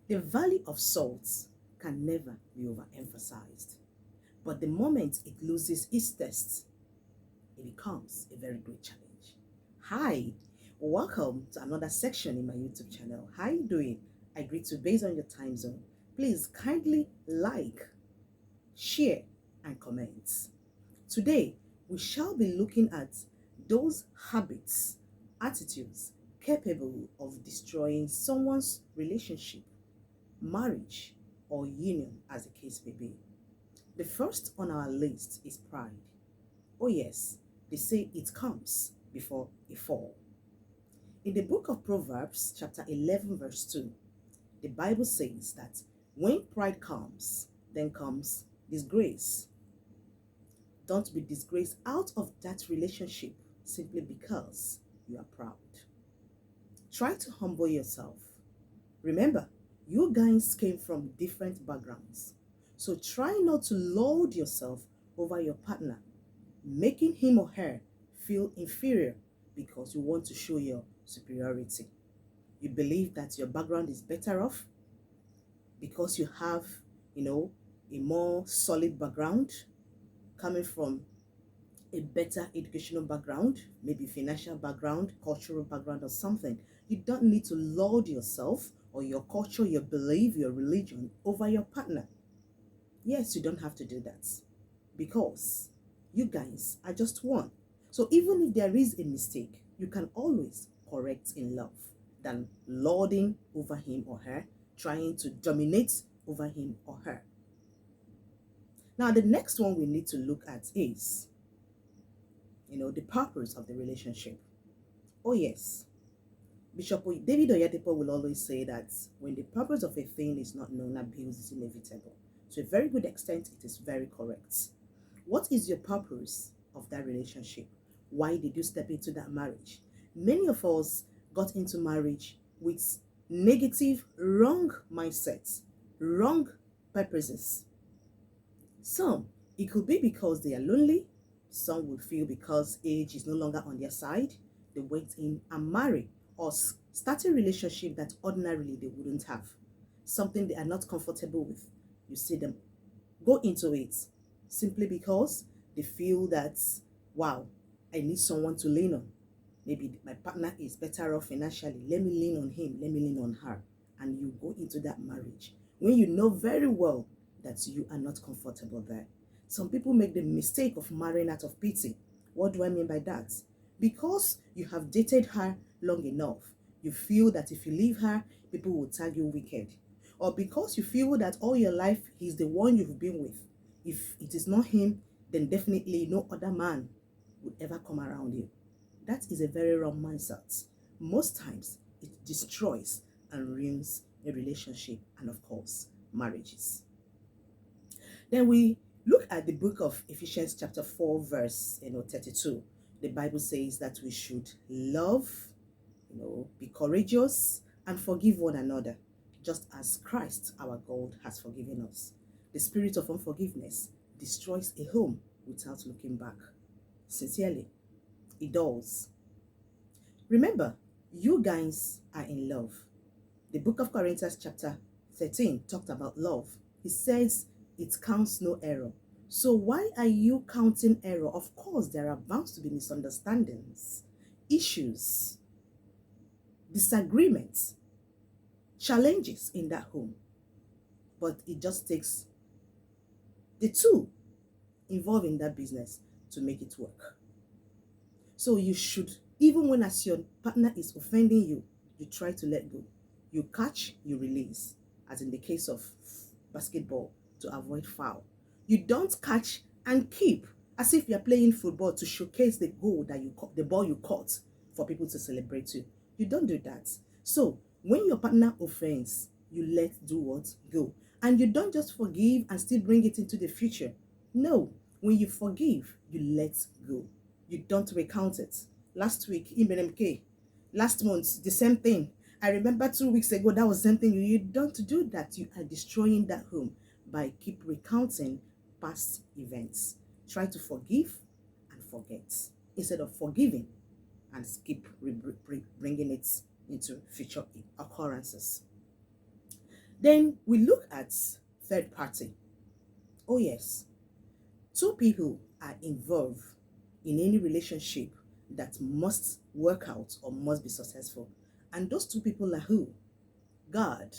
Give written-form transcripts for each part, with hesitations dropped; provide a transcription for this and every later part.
The value of salt can never be overemphasized, but the moment it loses its taste, it becomes a very great challenge. Hi, welcome to another section in my YouTube channel. How are you doing? I greet you based on your time zone. Please kindly like, share, and comment. Today, we shall be looking at those habits, attitudes capable of destroying someone's relationship, marriage, or union, as the case may be. The first on our list is pride. Oh, yes, they say it comes before a fall. In the book of Proverbs, chapter 11, verse 2, the Bible says that when pride comes, then comes disgrace. Don't be disgraced out of that relationship simply because you are proud. Try to humble yourself. Remember, you guys came from different backgrounds. So try not to lord yourself over your partner, making him or her feel inferior because you want to show your superiority. You believe that your background is better off because you have, a more solid background coming from a better educational background, maybe financial background, cultural background, or something. You don't need to lord yourself or your culture, your belief, your religion over your partner. Yes, you don't have to do that because you guys are just one. So even if there is a mistake, you can always correct in love than lording over him or her, trying to dominate over him or her. Now, the next one we need to look at is, the purpose of the relationship. Oh, yes. Bishop David Oyedepo will always say that when the purpose of a thing is not known, abuse is inevitable. To a very good extent, it is very correct. What is your purpose of that relationship? Why did you step into that marriage? Many of us got into marriage with negative, wrong mindsets, wrong purposes. Some, it could be because they are lonely. Some would feel because age is no longer on their side. They went in and married or start a relationship that ordinarily they wouldn't have. Something they are not comfortable with. You see them go into it simply because they feel that, wow, I need someone to lean on. Maybe my partner is better off financially. Let me lean on him. Let me lean on her. And you go into that marriage when you know very well that you are not comfortable there. Some people make the mistake of marrying out of pity. What do I mean by that? Because you have dated her long enough, you feel that if you leave her, people will tag you wicked. Or because you feel that all your life he's the one you've been with. If it is not him, then definitely no other man would ever come around you. That is a very wrong mindset. Most times, it destroys and ruins a relationship and, of course, marriages. Then we look at the book of Ephesians chapter 4, verse 32. The Bible says that we should love, be courageous, and forgive one another, just as Christ, our God, has forgiven us. The spirit of unforgiveness destroys a home without looking back. Sincerely, it does. Remember, you guys are in love. The book of Corinthians chapter 13 talked about love. It says it counts no error. So why are you counting error? Of course, there are bound to be misunderstandings, issues, disagreements, challenges in that home. But it just takes the two involved in that business to make it work. So you should, even when as your partner is offending you, you try to let go. You catch, you release, as in the case of basketball, to avoid foul. You don't catch and keep, as if you're playing football to showcase the goal that you caught, the ball you caught for people to celebrate you. You don't do that. So when your partner offends, you let do what? Go. And you don't just forgive and still bring it into the future. No, when you forgive, you let go. You don't recount it. Last week, MK, last month, the same thing. I remember 2 weeks ago, that was the same thing. You don't do that. You are destroying that home by keep recounting past events. Try to forgive and forget instead of forgiving and bringing it into future occurrences. Then we look at third party. Oh, yes. Two people are involved in any relationship that must work out or must be successful. And those two people are who? God.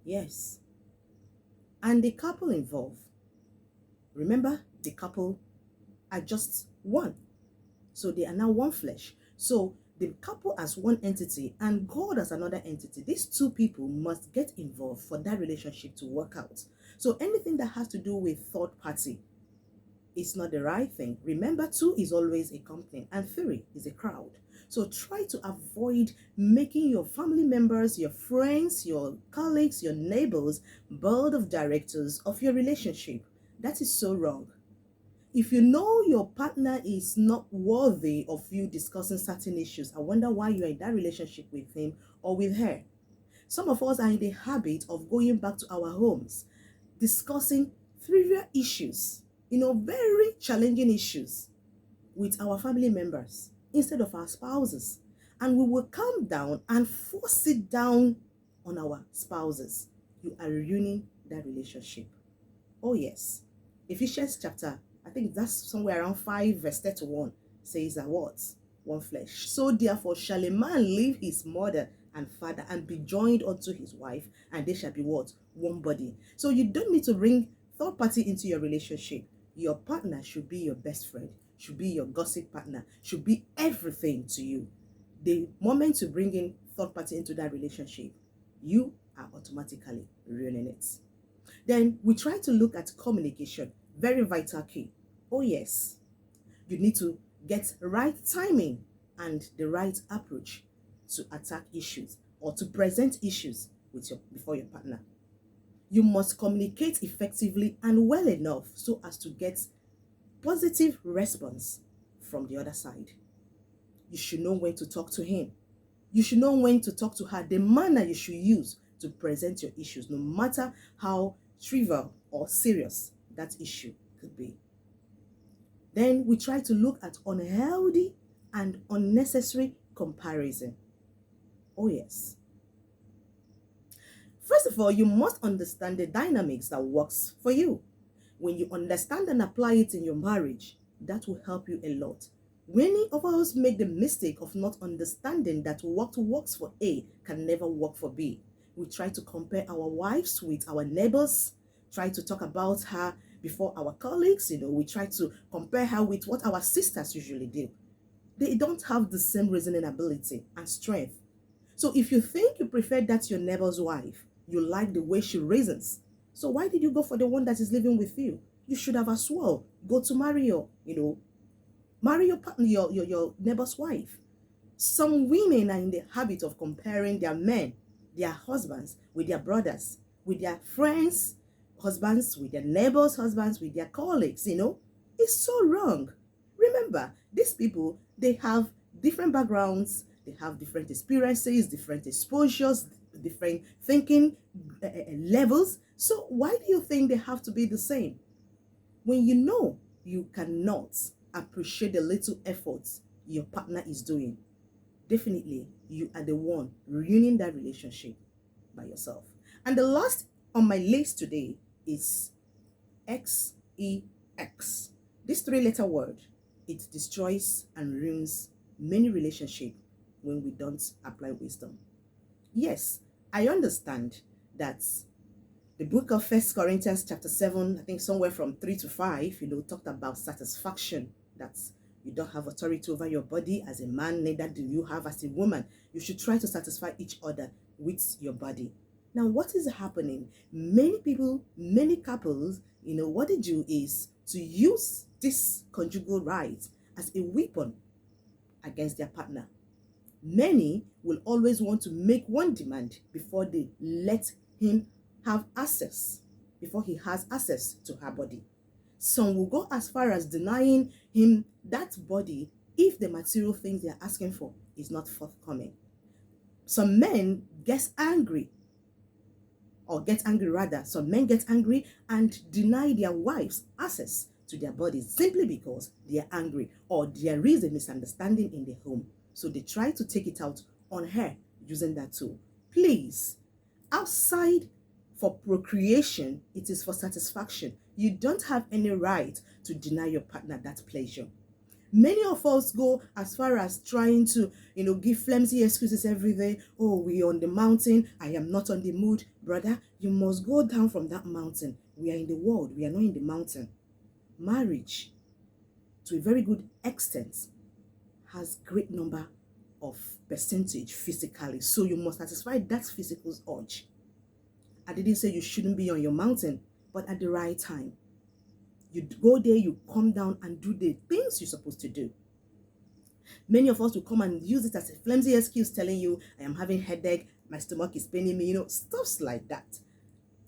Yes. And the couple involved. Remember, the couple are just one. So they are now one flesh. So the couple as one entity and God as another entity. These two people must get involved for that relationship to work out. So anything that has to do with third party is not the right thing. Remember, two is always a company and three is a crowd. So try to avoid making your family members, your friends, your colleagues, your neighbors, board of directors of your relationship. That is so wrong. If you know your partner is not worthy of you discussing certain issues, I wonder why you're in that relationship with him or with her. Some of us are in the habit of going back to our homes, discussing trivial issues, very challenging issues with our family members instead of our spouses. And we will calm down and force it down on our spouses. You are ruining that relationship. Oh, yes. Ephesians chapter, I think that's somewhere around 5 verse 31 says that what? One flesh. So therefore shall a man leave his mother and father and be joined unto his wife, and they shall be what? One body. So you don't need to bring third party into your relationship. Your partner should be your best friend, should be your gossip partner, should be everything to you. The moment you bring in third party into that relationship, you are automatically ruining it. Then we try to look at communication, very vital key. Oh, yes, you need to get right timing and the right approach to attack issues or to present issues before your partner. You must communicate effectively and well enough so as to get positive response from the other side. You should know when to talk to him. You should know when to talk to her, the manner you should use to present your issues, no matter how trivial or serious that issue could be. Then we try to look at unhealthy and unnecessary comparison. Oh, yes. First of all, you must understand the dynamics that works for you. When you understand and apply it in your marriage, that will help you a lot. Many of us make the mistake of not understanding that what works for A can never work for B. We try to compare our wives with our neighbors, try to talk about her before our colleagues, we try to compare her with what our sisters usually do. They don't have the same reasoning ability and strength. So if you think you prefer that your neighbor's wife, you like the way she reasons, so why did you go for the one that is living with you? You should have as well go to marry your partner, your neighbor's wife. Some women are in the habit of comparing their men, their husbands, with their brothers, with their friends' husbands, with their neighbors' husbands, with their colleagues, It's so wrong. Remember, these people, they have different backgrounds, they have different experiences, different exposures, different thinking levels. So why do you think they have to be the same? When you know you cannot appreciate the little efforts your partner is doing, definitely you are the one ruining that relationship by yourself. And the last on my list today is XEX. This 3-letter word, it destroys and ruins many relationships when we don't apply wisdom. Yes, I understand that the book of 1 Corinthians chapter 7, I think somewhere from 3 to 5, talked about satisfaction, that you don't have authority over your body as a man, neither do you have as a woman. You should try to satisfy each other with your body. Now, what is happening? Many people, many couples, what they do is to use this conjugal right as a weapon against their partner. Many will always want to make one demand before they let him have access, before he has access to her body. Some will go as far as denying him that body if the material things they are asking for is not forthcoming. Some men get angry rather. Some men get angry and deny their wives access to their bodies simply because they are angry or there is a misunderstanding in the home. So they try to take it out on her using that tool. Please outside for procreation, it is for satisfaction. You don't have any right to deny your partner that pleasure. Many of us go as far as trying to, give flimsy excuses every day. Oh, we're on the mountain. I am not on the mood. Brother, you must go down from that mountain. We are in the world. We are not in the mountain. Marriage, to a very good extent, has great number of percentage physically. So you must satisfy that physical urge. I didn't say you shouldn't be on your mountain, but at the right time. You go there, you come down and do the things you're supposed to do. Many of us will come and use it as a flimsy excuse, telling you, I am having headache, my stomach is paining me, stuffs like that.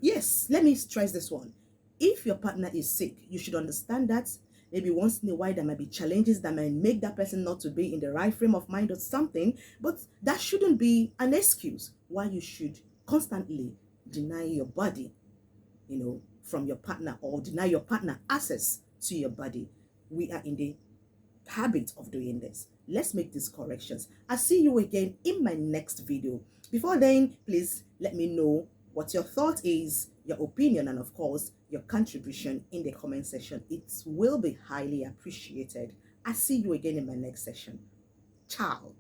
Yes, let me stress this one. If your partner is sick, you should understand that maybe once in a while there might be challenges that might make that person not to be in the right frame of mind or something, but that shouldn't be an excuse why you should constantly deny your body, from your partner, or deny your partner access to your body. We are in the habit of doing this. Let's make these corrections. I'll see you again in my next video. Before then, please let me know what your thought is, your opinion, and of course, your contribution in the comment section. It will be highly appreciated. I'll see you again in my next session. Ciao.